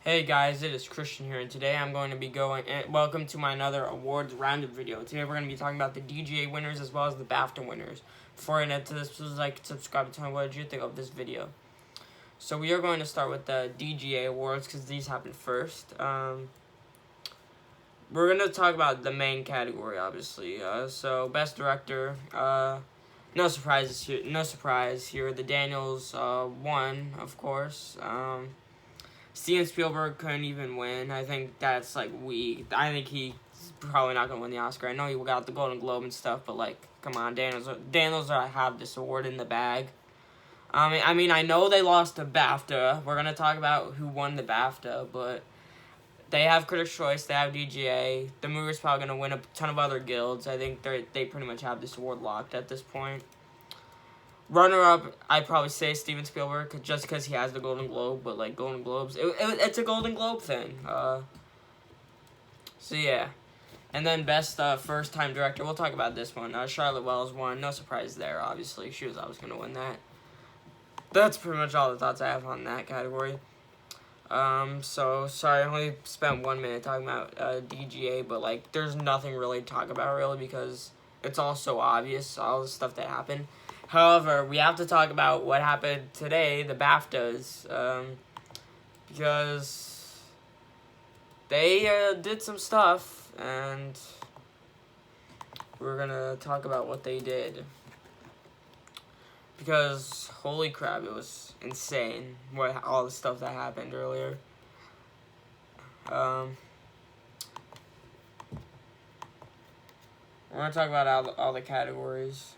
Hey guys, it is Christian here, and today I'm going to be welcome to my another awards roundup video. Today we're going to be talking about the DGA winners as well as the BAFTA winners. Before I get to this, please like and subscribe and tell me what did you think of this video. So we are going to start with the DGA awards because these happened first. We're going to talk about the main category, obviously. So best director, no surprises here. No surprise here. The Daniels won, of course. Steven Spielberg couldn't even win. I think that's, like, weak. I think he's probably not going to win the Oscar. I know he got the Golden Globe and stuff, but, like, come on, Daniels have this award in the bag. I mean, I know they lost to BAFTA. We're going to talk about who won the BAFTA, but they have Critics' Choice, they have DGA. The movie's probably going to win a ton of other guilds. I think they pretty much have this award locked at this point. Runner-up, I'd probably say Steven Spielberg, just because he has the Golden Globe, but, like, Golden Globes, it's a Golden Globe thing. So, yeah. And then best first-time director, we'll talk about this one. Charlotte Wells won, no surprise there, obviously. She was always going to win that. That's pretty much all the thoughts I have on that category. So, sorry, I only spent 1 minute talking about DGA, but, like, there's nothing really to talk about, really, because it's all so obvious, all the stuff that happened. However, we have to talk about what happened today, the BAFTAs, because they did some stuff, and we're going to talk about what they did. Because, holy crap, it was insane, all the stuff that happened earlier. We're going to talk about all the categories.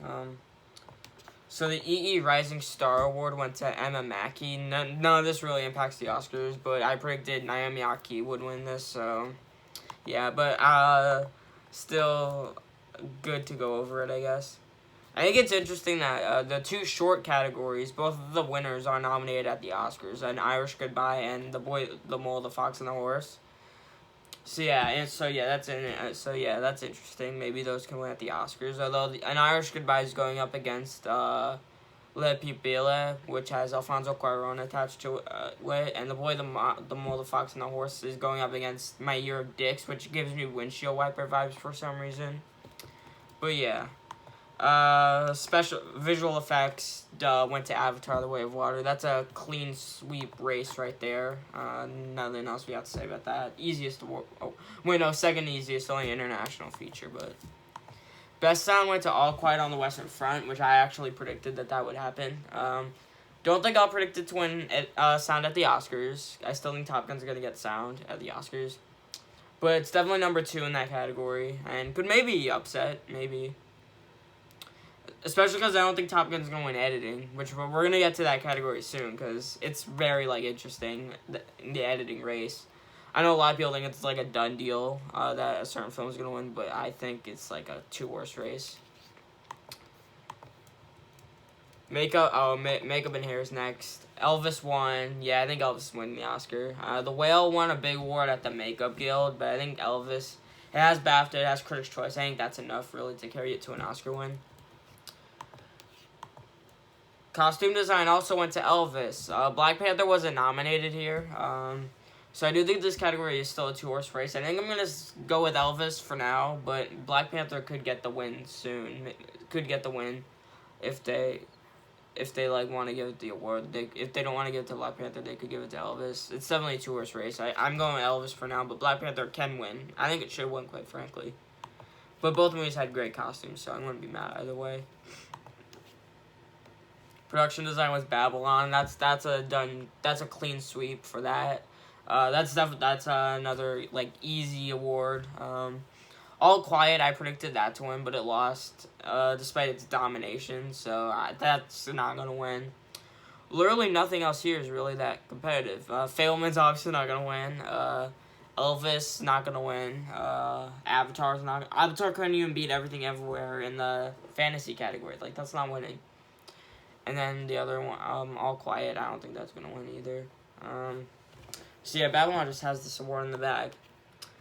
So the EE Rising Star Award went to Emma Mackey. None of this really impacts the Oscars, but I predicted Naomi Aki would win this, so yeah, but still good to go over it, I guess. I think it's interesting that the two short categories, both of the winners are nominated at the Oscars, An Irish Goodbye and The Boy, the Mole, the Fox, and the Horse. So yeah, that's interesting. Maybe those can win at the Oscars. Although An Irish Goodbye is going up against Le Pupille, which has Alfonso Cuarón attached to it, and The Boy, the Mole, the Fox, and the Horse is going up against My Year of Dicks, which gives me windshield wiper vibes for some reason. But yeah. Special visual effects went to Avatar: The Way of Water. That's a clean sweep race right there. Nothing else we have to say about that. Easiest award. Oh, wait, no, second easiest, only international feature. But best sound went to All Quiet on the Western Front, which I actually predicted that would happen. Don't think I'll predict it to win sound at the Oscars. I still think Top Gun's gonna get sound at the Oscars, but it's definitely number 2 in that category, and could maybe upset, maybe. Especially because I don't think Top Gun's going to win editing, which we're going to get to that category soon, because it's very, like, interesting, the editing race. I know a lot of people think it's, like, a done deal that a certain film is going to win, but I think it's, like, a 2-horse race. Makeup and hair is next. Elvis won. Yeah, I think Elvis won the Oscar. The Whale won a big award at the Makeup Guild, but I think Elvis, it has BAFTA, it has Critics' Choice. I think that's enough, really, to carry it to an Oscar win. Costume design also went to Elvis. Black Panther wasn't nominated here. So I do think this category is still a 2-horse race. I think I'm going to go with Elvis for now, but Black Panther could get the win soon. Could get the win if they like want to give it the award. If they don't want to give it to Black Panther, they could give it to Elvis. It's definitely a 2-horse race. I'm going with Elvis for now, but Black Panther can win. I think it should win, quite frankly. But both movies had great costumes, so I'm going to be mad either way. Production design was Babylon. That's a clean sweep for that. That's another, like, easy award. All Quiet, I predicted that to win, but it lost despite its domination, so that's not gonna win. Literally nothing else here is really that competitive. Fableman's obviously not gonna win. Elvis not gonna win. Avatar couldn't even beat Everything Everywhere in the fantasy category. Like, that's not winning. And then the other one, All Quiet, I don't think that's going to win either. So yeah, Babylon just has this award in the bag.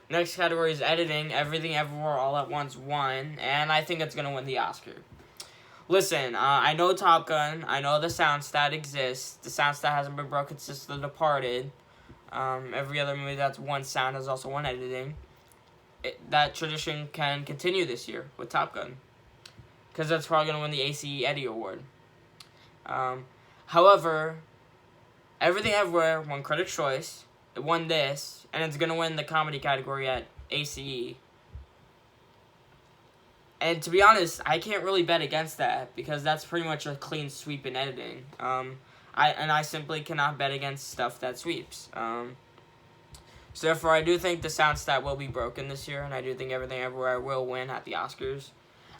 Next category is editing. Everything Everywhere All at Once won, and I think it's going to win the Oscar. Listen, I know Top Gun. I know the sound stat exists. The sound stat hasn't been broken since The Departed. Every other movie that's won sound has also won editing. That tradition can continue this year with Top Gun, because that's probably going to win the ACE Eddie Award. However, Everything Everywhere won Critics' Choice. It won this, and it's going to win the comedy category at ACE. And to be honest, I can't really bet against that, because that's pretty much a clean sweep in editing. I simply cannot bet against stuff that sweeps. So therefore, I do think the sound stat will be broken this year, and I do think Everything Everywhere will win at the Oscars.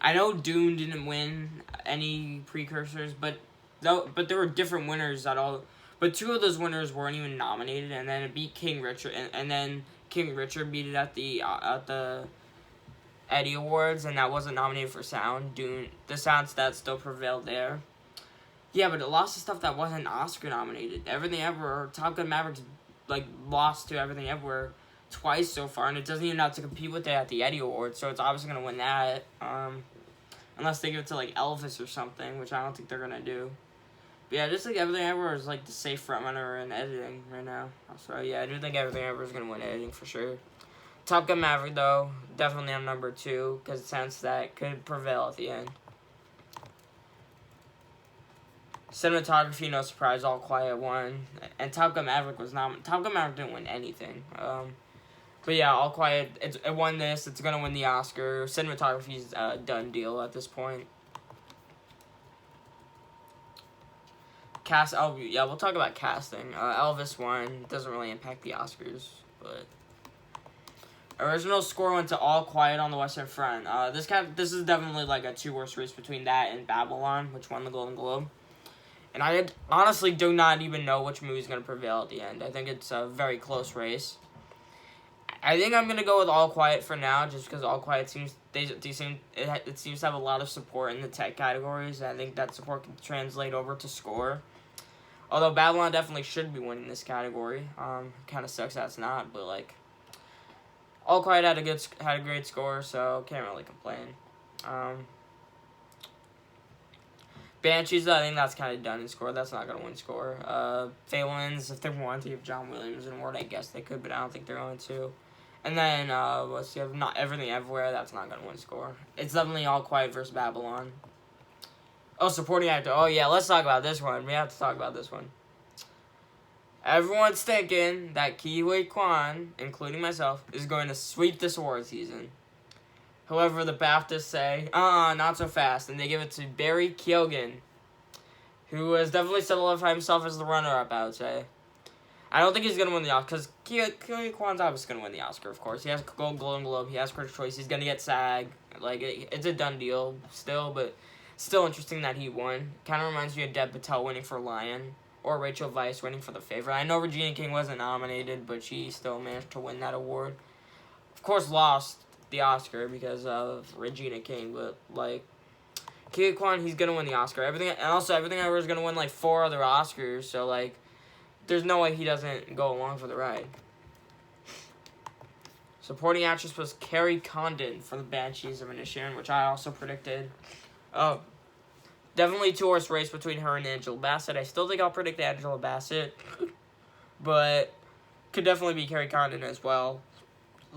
I know Dune didn't win any precursors, but there were different winners at all. But two of those winners weren't even nominated, and then it beat King Richard, and then King Richard beat it at the Eddie Awards, and that wasn't nominated for sound. Dune, the sound stat still prevailed there. Yeah, but it lost to stuff that wasn't Oscar nominated. Everything Everywhere, Top Gun Maverick's lost to Everything Everywhere twice so far, and it doesn't even have to compete with it at the Eddie Awards, so it's obviously going to win that. Unless they give it to Elvis or something, which I don't think they're going to do. But yeah, I just think Everything Everywhere is the safe frontrunner in editing right now. So yeah, I do think Everything Everywhere is going to win editing for sure. Top Gun Maverick, though, definitely on number 2, because it sounds that could prevail at the end. Cinematography, no surprise, All Quiet won. And Top Gun Maverick was not. Top Gun Maverick didn't win anything. But yeah, All Quiet, it won this. It's going to win the Oscar. Cinematography's a done deal at this point. Yeah, we'll talk about casting. Elvis won. Doesn't really impact the Oscars, but original score went to All Quiet on the Western Front. This is definitely a two-horse race between that and Babylon, which won the Golden Globe. And I honestly do not even know which movie is going to prevail at the end. I think it's a very close race. I think I'm going to go with All Quiet for now, just because All Quiet seems to have a lot of support in the tech categories. And I think that support can translate over to score. Although Babylon definitely should be winning this category. Kind of sucks that's not, but All Quiet had a great score, so can't really complain. Banshees, I think that's kind of done in score. That's not going to win score. Phelan's, if they want to give John Williams an award, I guess they could, but I don't think they're going to. And then, let's see, Not Everything Everywhere, that's not going to win score. It's definitely All Quiet versus Babylon. Oh, supporting actor. Oh, yeah, let's talk about this one. We have to talk about this one. Everyone's thinking that Ke Huy Quan, including myself, is going to sweep this award season. However, the BAFTAs say, not so fast, and they give it to Barry Keoghan, who has definitely solidified himself as the runner-up, I would say. I don't think he's going to win the Oscar, because Ke Huy Quan's obviously going to win the Oscar, of course. He has Golden Globe, he has Critics' Choice, he's going to get SAG. It's a done deal still, but still interesting that he won. Kind of reminds me of Deb Patel winning for Lion, or Rachel Weisz winning for The Favorite. I know Regina King wasn't nominated, but she still managed to win that award. Of course, lost the Oscar because of Regina King, but Ke Huy Quan, he's gonna win the Oscar. Everything Everywhere is gonna win 4 other Oscars, so there's no way he doesn't go along for the ride. Supporting actress was Carrie Condon for the Banshees of Inisherin, which I also predicted. Definitely two-horse race between her and Angela Bassett. I still think I'll predict Angela Bassett, but could definitely be Carrie Condon as well.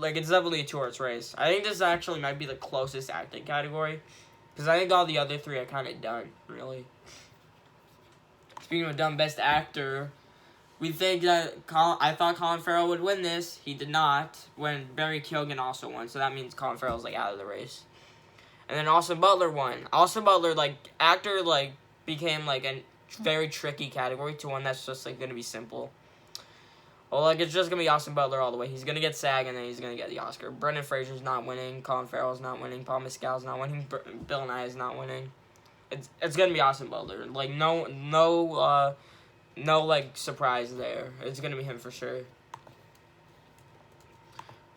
It's definitely a two-horse race. I think this actually might be the closest acting category, because I think all the other 3 are kind of done, really. Speaking of done, Best Actor, we think that I thought Colin Farrell would win this. He did not, when Barry Keoghan also won, so that means Colin Farrell's out of the race. And then Austin Butler won. Austin Butler, actor, became, a very tricky category to one that's just, going to be simple. Well, it's just going to be Austin Butler all the way. He's going to get SAG, and then he's going to get the Oscar. Brendan Fraser's not winning. Colin Farrell's not winning. Paul Mescal's not winning. Bill Nye is not winning. It's going to be Austin Butler. No, surprise there. It's going to be him for sure.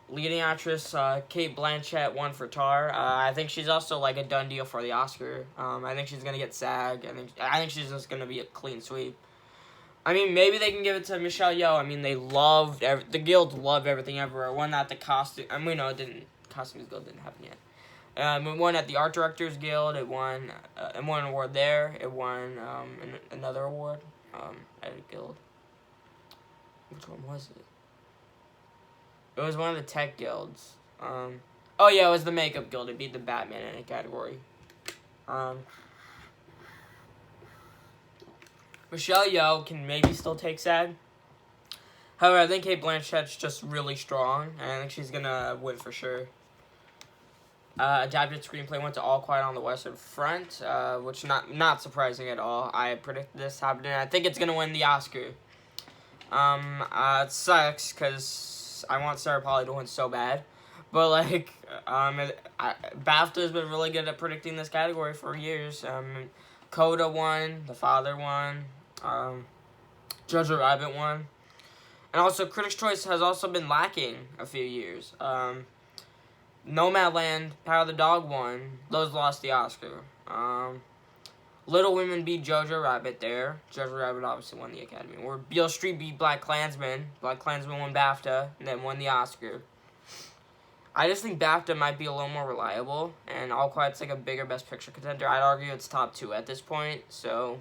Leading actress, Cate Blanchett won for Tar. I think she's also a done deal for the Oscar. I think she's gonna get SAG. I think she's just gonna be a clean sweep. Maybe they can give it to Michelle Yeoh. The Guild loved Everything Everywhere. It won at the costume. We know it didn't. Costumes Guild didn't happen yet. It won at the Art Directors Guild. It won an award there. It won another award at a guild. Which one was it? It was one of the tech guilds. Oh yeah, it was the makeup guild. It beat the Batman in a category. Michelle Yeoh can maybe still take SAG. However, I think Cate Blanchett's just really strong, and I think she's gonna win for sure. Adapted screenplay went to All Quiet on the Western Front, which not surprising at all. I predicted this happening. I think it's gonna win the Oscar. It sucks because I want Sarah Polley to win so bad, but like, BAFTA has been really good at predicting this category for years. Coda won, The Father won, Jojo Rabbit won, and also Critics' Choice has also been lacking a few years. Nomadland, Power of the Dog won. Those lost the Oscar. Little Women beat Jojo Rabbit there. Jojo Rabbit obviously won the Academy Award. Beale Street beat Black Klansman. Black Klansman won BAFTA and then won the Oscar. I just think BAFTA might be a little more reliable, and All Quiet's like a bigger Best Picture contender. I'd argue it's top 2 at this point, so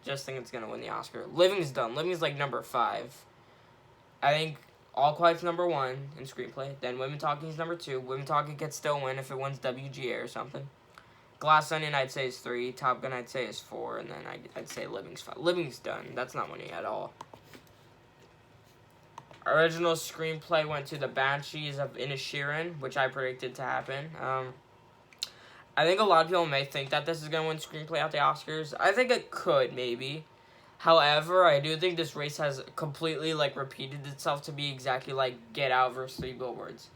just think it's gonna win the Oscar. Living's done. Living's like number 5. I think All Quiet's number 1 in screenplay. Then Women Talking's number 2. Women Talking could still win if it wins WGA or something. Glass Onion I'd say is 3. Top Gun I'd say is 4. And then I'd say Living's 5. Living's done. That's not winning at all. Original screenplay went to The Banshees of Inisherin, which I predicted to happen. I think a lot of people may think that this is going to win screenplay at the Oscars. I think it could, maybe. However, I do think this race has completely, like, repeated itself to be exactly like Get Out versus 3 Billboards.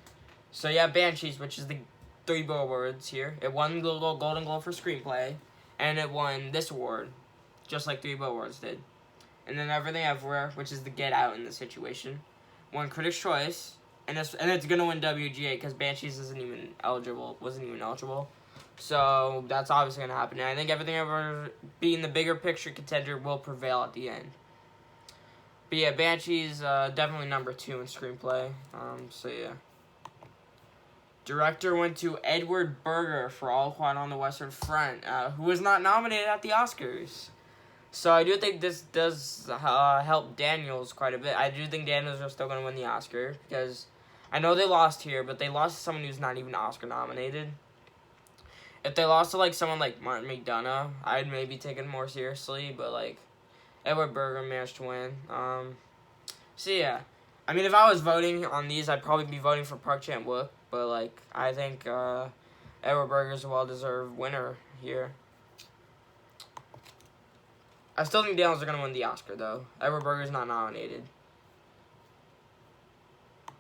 So, yeah, Banshees, which is the 3 Billboards here. It won the Golden Globe for screenplay, and it won this award, just like 3 Billboards did. And then Everything Everywhere, which is the Get Out in this situation, won Critics' Choice, and it's going to win WGA because Banshees wasn't even eligible. So that's obviously going to happen. And I think Everything Ever being the bigger picture contender will prevail at the end. But yeah, Banshees definitely number 2 in screenplay. So yeah. Director went to Edward Berger for All Quiet on the Western Front, who was not nominated at the Oscars. So I do think this does help Daniels quite a bit. I do think Daniels are still going to win the Oscar because I know they lost here, but they lost to someone who's not even Oscar nominated. If they lost to, like, someone like Martin McDonough, I'd maybe take it more seriously, but, like, Edward Berger managed to win. So, yeah. I mean, if I was voting on these, I'd probably be voting for Park Chan-wook, but, like, I think Edward Berger's a well-deserved winner here. I still think Daniels are going to win the Oscar, though. Edward Berger's not nominated.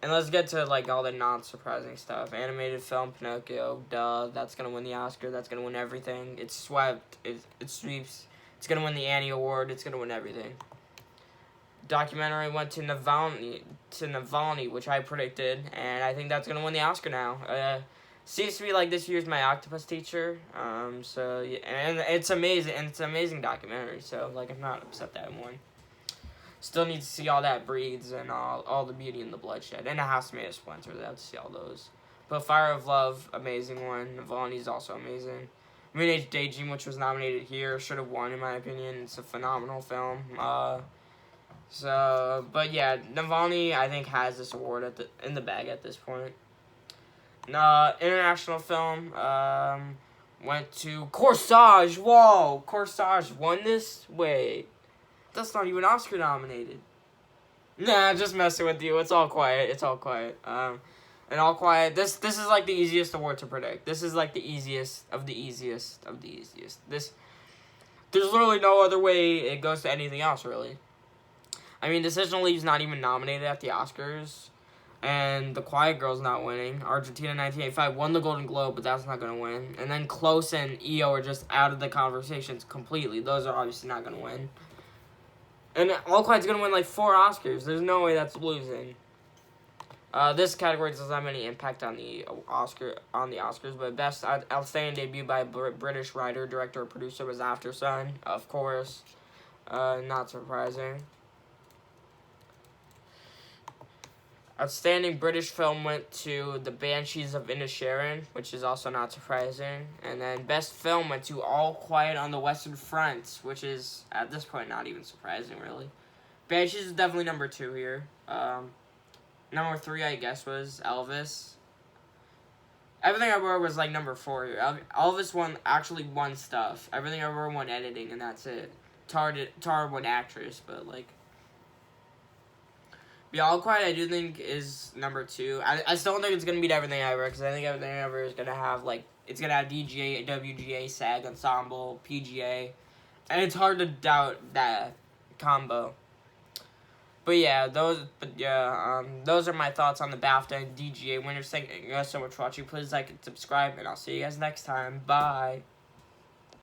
And let's get to, like, all the non-surprising stuff. Animated film, Pinocchio, duh. That's going to win the Oscar. That's going to win everything. It's swept. It sweeps. It's going to win the Annie Award. It's going to win everything. Documentary went to Navalny, which I predicted. And I think that's going to win the Oscar now. Seems to be like this year's My Octopus Teacher. So, yeah, and it's amazing. And it's an amazing documentary. So, like, I'm not upset that it won. Still need to see all that breeds and all the beauty and the bloodshed. And A House Made of Splinters. I have to see all those. But Fire of Love, amazing one. Navalny's also amazing. Moonage Daydream, which was nominated here, should have won in my opinion. It's a phenomenal film. But yeah, Navalny I think has this award in the bag at this point. International film went to Corsage. Whoa, Corsage won this? Wait. That's not even Oscar nominated. Nah, just messing with you. It's All Quiet. It's All Quiet. And All Quiet. This is like the easiest award to predict. This is like the easiest of the easiest of the easiest. There's literally no other way it goes to anything else, really. I mean, Decision Leave's not even nominated at the Oscars. And The Quiet Girl's not winning. Argentina 1985 won the Golden Globe, but that's not going to win. And then Close and EO are just out of the conversations completely. Those are obviously not going to win. And All Quiet's going to win like 4 Oscars. There's no way that's losing. This category doesn't have any impact on the Oscars, but best outstanding debut by a British writer, director, or producer was After Sun, of course. Not surprising. Outstanding British film went to The Banshees of Inisherin, which is also not surprising. And then best film went to All Quiet on the Western Front, which is, at this point, not even surprising, really. Banshees is definitely number 2 here. Number 3, I guess, was Elvis. Everything Everywhere was like number 4. Elvis actually won stuff. Everything Everywhere won editing, and that's it. Tar won actress, but like. Be All Quiet, I do think is number 2. I still don't think it's gonna beat Everything Ever, because I think Everything Ever is gonna have like it's gonna have DGA, WGA, SAG Ensemble, PGA, and it's hard to doubt that combo. But yeah, those are my thoughts on the BAFTA and DGA winners. Thank you guys so much for watching. Please like and subscribe, and I'll see you guys next time. Bye.